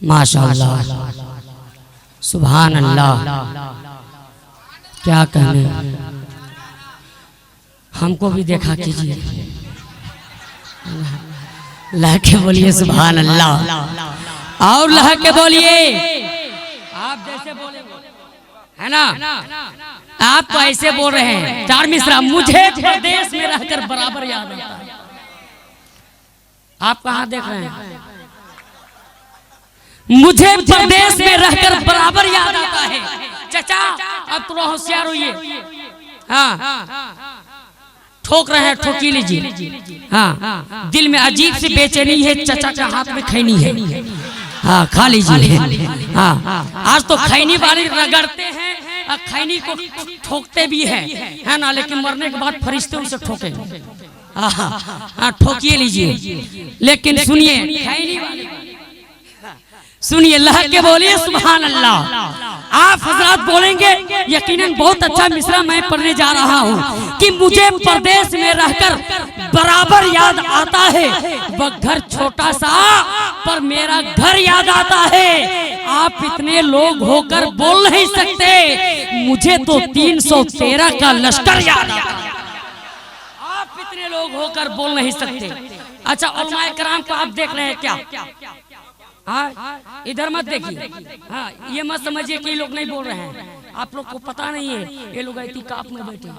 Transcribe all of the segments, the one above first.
माशाअल्लाह, सुभान अल्लाह, क्या कहने। हमको भी देखा कीजिए, लह के बोलिए सुभान अल्लाह, और लह के बोलिए। आप जैसे बोले है ना, आप तो ऐसे बोल रहे हैं। चार मिश्रा, मुझे प्रदेश में रहकर बराबर याद आता है। आप कहाँ देख रहे हैं? मुझे प्रदेश में रहकर बराबर याद आता है। चाचा अब थोड़ा होशियार होइए। हाँ, ठोक रहे हैं, ठोकी लीजिए। हाँ, दिल में अजीब सी बेचैनी है। चाचा के हाथ में खैनी है। हाँ, खा लीजिए। हाँ, आज तो खैनी वाली रगड़ते हैं, खैनी को ठोकते भी है ना, लेकिन मरने के बाद फरिश्ते उसे ठोकेंगे। हाँ, ठोकिए लीजिए, लेकिन सुनिए खैनी वाली, सुनिए, अल्लाह के बोलिए सुभान अल्लाह। आप हजरात बोलेंगे यकीनन बहुत अच्छा मिसरा मैं पढ़ने जा रहा हूँ कि मुझे प्रदेश में रहकर बराबर याद आता है। वह घर छोटा सा पर मेरा घर याद आता है। आप इतने लोग होकर बोल नहीं सकते, मुझे तो 313 का लश्कर याद आता है। आप इतने लोग होकर बोल नहीं सकते। अच्छा, उलमाए कराम को आप देख रहे हैं क्या? हाँ, इधर मत देखिए। हाँ, ये मत समझिए कि ये लोग नहीं बोल रहे हैं। आप लोग को पता नहीं है, ये लोग एतिकाफ में बैठे।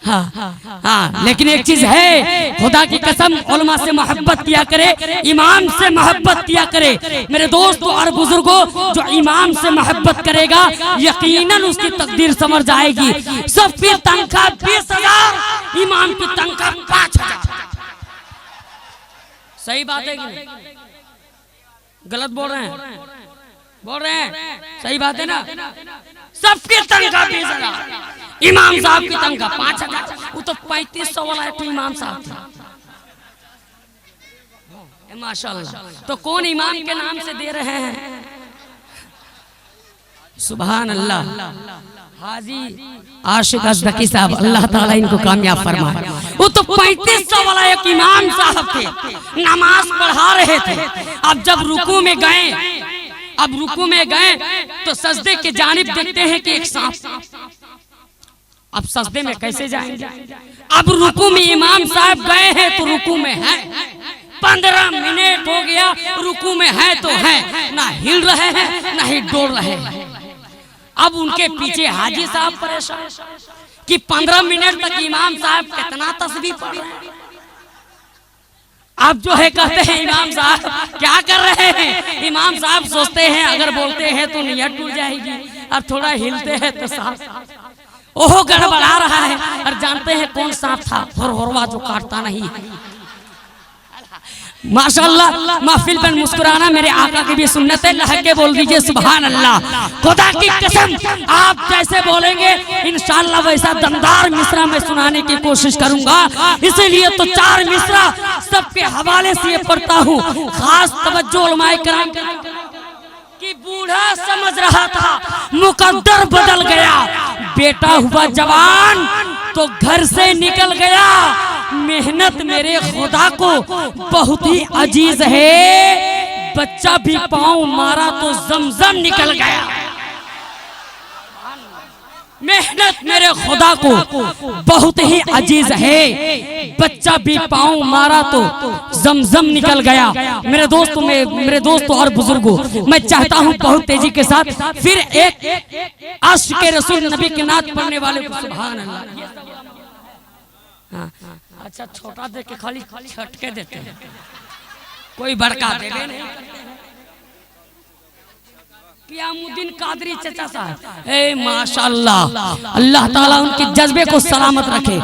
हाँ, लेकिन एक चीज है, खुदा की कसम, उलमा से मोहब्बत किया करे, इमाम से मोहब्बत किया करे। मेरे दोस्तों और बुजुर्गों, जो इमाम से मोहब्बत करेगा यकीनन उसकी तकदीर समझ जाएगी। सबकी तनख्वाह 20,000, इमाम की तनख्वाह 5,000। सही बात है कि नहीं? गलत बोल रहे हैं? बोल रहे हैं, सही बात है ना? सबकी तनख्वाह 20,000, इमाम साहब की तनख्वाह 5,000। वो तो 3500 वाला एक इमाम साहब था, माशाअल्लाह। तो कौन इमाम के नाम से दे रहे हैं? सुभान अल्लाह। हाजी आशिक अज़दकी साहब, अल्लाह ताला इनको कामयाब फरमाए। वो तो 3500 वाला एक इमाम साहब थे, नमाज पढ़ा रहे थे। अब जब रुकू में गए, तो सजदे के जानिब देखते हैं कि एक सांप। अब सजदे में कैसे जाएंगे? अब रुकू में इमाम साहब गए हैं तो रुकू में है। 15 मिनट हो गया, रुकू में है तो है, ना हिल रहे हैं ना ही डोल रहे हैं। अब उनके पीछे हाजी साहब परेशान कि 15 मिनट तक इमाम साहब कितना तस्बीह पढ़ रहे हैं। अब जो है कहते हैं इमाम साहब क्या कर रहे हैं? इमाम साहब सोचते हैं अगर बोलते हैं तो नियत टूट जाएगी, अब थोड़ा हिलते हैं तो साहब ओह गड़बड़ा रहा है। और जानते हैं कौन सांप था? हुरहुरवा, जो काटता नहीं है। माशाअल्लाह, महफिल पर मुस्कुराना मेरे आका की भी सुन्नत है। लह के बोल दीजिए सुभान अल्लाह। खुदा की कसम, आप जैसे बोलेंगे इंशाअल्लाह वैसा दमदार मिसरा मैं सुनाने की कोशिश करूंगा। इसीलिए तो 4 मिसरा सबके हवाले से पढ़ता हूँ। खास तवज्जो उलमाए कराम कि बूढ़ा समझ रहा था मुकद्दर बदल गया, बेटा हुआ जवान तो घर से निकल गया। मेहनत मेरे खुदा को बहुत ही अजीज है, बच्चा भी पाँव मारा तो जमजम निकल गया। मेहनत मेरे खुदा को बहुत ही अजीज है, बच्चा भी पाँव मारा तो जमजम निकल गया। मेरे दोस्तों और बुजुर्गों, मैं चाहता हूँ बहुत तेजी के साथ फिर एक आशिक के रसूल नबी के नात पढ़ने वाले को सुभान अल्लाह। हाँ, अच्छा, छोटा दे के खाली छटके देते हैं, कोई बड़का देवे नहीं। क़यामुद्दीन कादरी चचा साहब, ए माशाअल्लाह, अल्लाह ताला उनके जज्बे को सलामत रखे।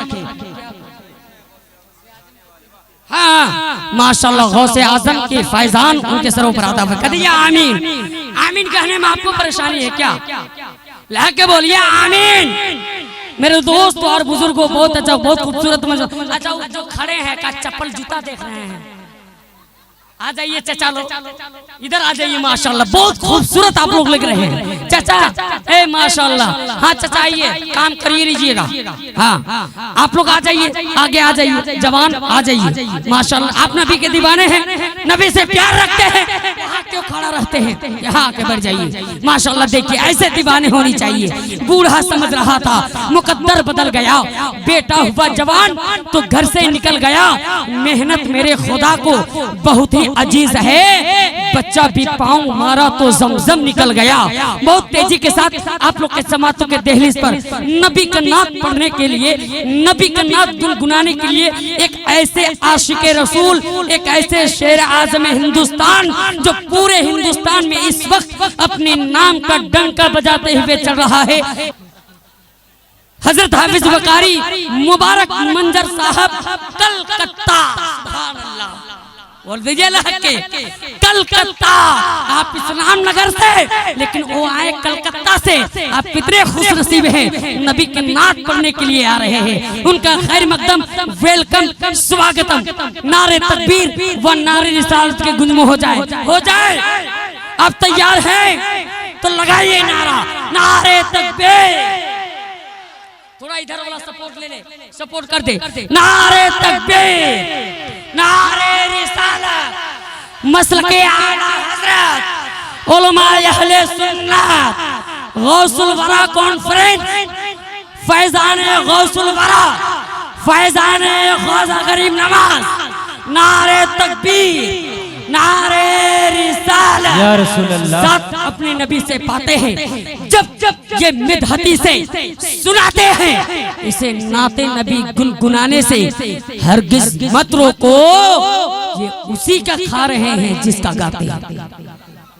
हाँ, माशाअल्लाह, गौसे आजम के फैजान उनके सरों पर आता है। कहिए आमीन। आमीन कहने में आपको परेशानी है क्या? लह के बोलिए आमीन। मेरे दोस्तों और बुजुर्गों, बहुत अच्छा, बहुत खूबसूरत। अच्छा, जो खड़े हैं का चप्पल जूता देख रहे हैं, आ जाइए चाचा लोग, इधर आ जाइए। माशाल्लाह, बहुत खूबसूरत आप लोग लग रहे हैं चाचा। ए माशाल्लाह, हाँ चाचा आइए, काम करिए लीजिएगा। हाँ, आप लोग आ जाइए, आगे आ जाइए, जवान आ जाइए। माशाल्लाह, आप नबी के दीवाने हैं, नबी से प्यार रखते हैं, क्यों रखते हैं, यहाँ आके बढ़ जाइए। माशाल्लाह देखिए ऐसे दीवाने होनी चाहिए। बूढ़ा समझ रहा था मुकद्दर बदल गया, बेटा हुआ जवान तो घर से निकल गया। मेहनत मेरे खुदा को बहुत ही अजीज है, बच्चा भी पाँव मारा तो जमजम निकल गया। बहुत तेजी के साथ आप लोग के समातों के दहलीज पर नबी का नात पढ़ने के लिए, नबी का नात गुनगुनाने के लिए एक ऐसे आशिके रसूल, एक ऐसे शेर आज़म हिंदुस्तान जो पूरे हिंदुस्तान में इस वक्त अपने नाम का डंका बजाते हुए चल रहा है, हजरत हाफिज वकारी मुबारक मंजर साहब कलकत्ता। बोल दीजिए के कलकत्ता। आप इस्लाम नगर से, लेकिन वो आए कलकत्ता से। आप कितने खुश नसीब हैं, नबी के नात पढ़ने के लिए आ रहे हैं। उनका खैर मकदम, वेलकम, स्वागतम। नारे तकबीर व नारे रिसालत के गुंजम हो जाए, हो जाए। आप तैयार हैं तो लगाइए नारा, नारे तकबीर। थोड़ा इधर वाला सपोर्ट ले ले, सपोर्ट कर दे। नारे तकबीर, नारे रिसालत, मसलके आला हजरत, उलमाए अहले सुन्नत, गौसुल वरा कॉन्फ्रेंस, फैजाने गौसुल वरा, फैजाने ख्वाजा गरीब नवाज। नारे तकबीर, नारे रिसालत, या रसूल अल्लाह। साथ अपने नबी से पाते हैं, जब जब ये मिदहती से सुनाते हैं, इसे नाते नबी गुनगुनाने से हरगिज मत रोको, ये उसी का खा रहे हैं जिसका गाते हैं।